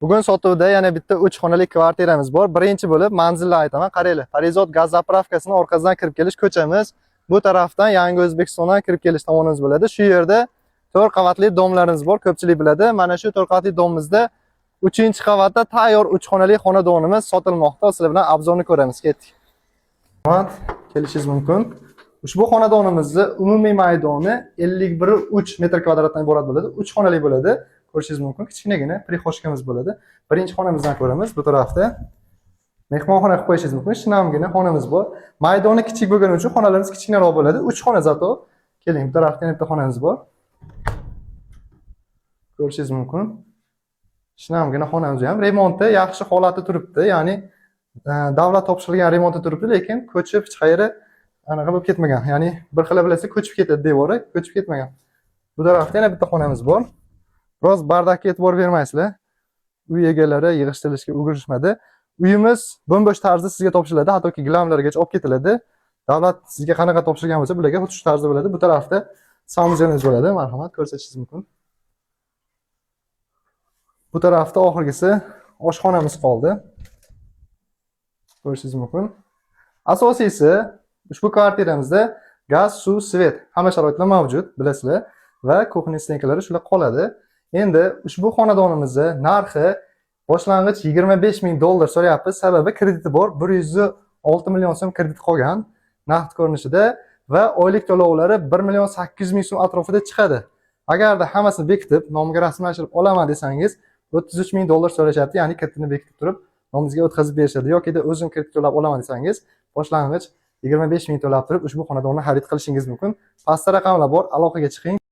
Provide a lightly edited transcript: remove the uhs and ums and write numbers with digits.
Bugun sotuvda yana bitta 3 xonali kvartiramiz bor. Birinchi bo'lib manzilni aytaman. Qaranglar, Parizod gaz zapravkasining orqasidan kirib kelish ko'chamiz. Bu tarafdan Yangi O'zbekistondan kirib kelish tomonimiz bo'ladi. Shu yerda 4 qavatli domlarimiz bor. Ko'pchilik biladi. Mana shu 4 qavatli domimizda 3-qavatda tayyor 3 xonali xonadonimiz sotilmoqda. Sizlar bilan obzorni ko'ramiz. Ketdik. Hozir kelishingiz mumkin. Ushbu xonadonimizning umumiy maydoni 51,3 metr kvadratdan iborat bo'ladi. 3 xonali bo'ladi. Ko'rishingiz mumkin. Kichkinagina prixoshkamiz bo'ladi. Birinchi xonamizdan ko'ramiz. Bu tarafda mehmonxona qilib qo'yishingiz mumkin. Shinamgina xonamiz bor. Maydoni kichik bo'lgani uchun xonalarimiz kichkinaroq bo'ladi. 3 xona zato. Keling, bu tarafda yana bitta xonamiz bor. Ko'rishingiz mumkin. Shinamgina xonamiz ham remontda yaxshi holatda turibdi. Ya'ni davlat topshirilgan remontda turibdi, lekin ko'chib hech qayerga anaqa bo'lib ketmagan. Ya'ni bir xil bilasiz, ko'chib ketadi devori, ko'chib ketmagan. Bu tarafda yana bitta xonamiz bor. Biroz bardakka e'tibor bermaysizlar. Uy egalari yig'ishtirishga ulgurishmadi. Uyimiz bo'm-bo'sh tarzda sizga topshiriladi, hattoki gilamlargacha olib ketiladi. Davlat sizga qanaqa topshirgan bo'lsa, bularga xuddi shu tarzda bo'ladi. Bu tarafda sanuzelimiz bo'ladi. Marhamat, ko'rsatishingiz mumkin. Bu tarafda oxirgisi oshxonamiz qoldi. Ko'rishingiz mumkin. Asosiysi ushbu kvartiramizda gaz, suv, svet hamma sharoitlar mavjud, bilasizlar, va kuxnya stenkalari shular qoladi. Endi ushbu xonadonimizning narxi boshlang'ich $25,000 so'rayapmiz. Sababi krediti bor. 106 million so'm kredit qolgan naqd ko'rinishida va oylik to'lovlari 1,8 million so'm atrofida chiqadi. Agarda hammasini bekitib, nomiga rasmiylashtirib olaman desangiz, $33,000 so'rashyapti, ya'ni kreditni bekitib turib, nomingizga o'tkazib berishadi. Yoki-da o'zim kredit to'lab olaman desangiz, boshlang'ich 25,000 to'lab turib ushbu xonadonni xarid qilishingiz mumkin. Pastda raqamlar bor, aloqaga chiqing.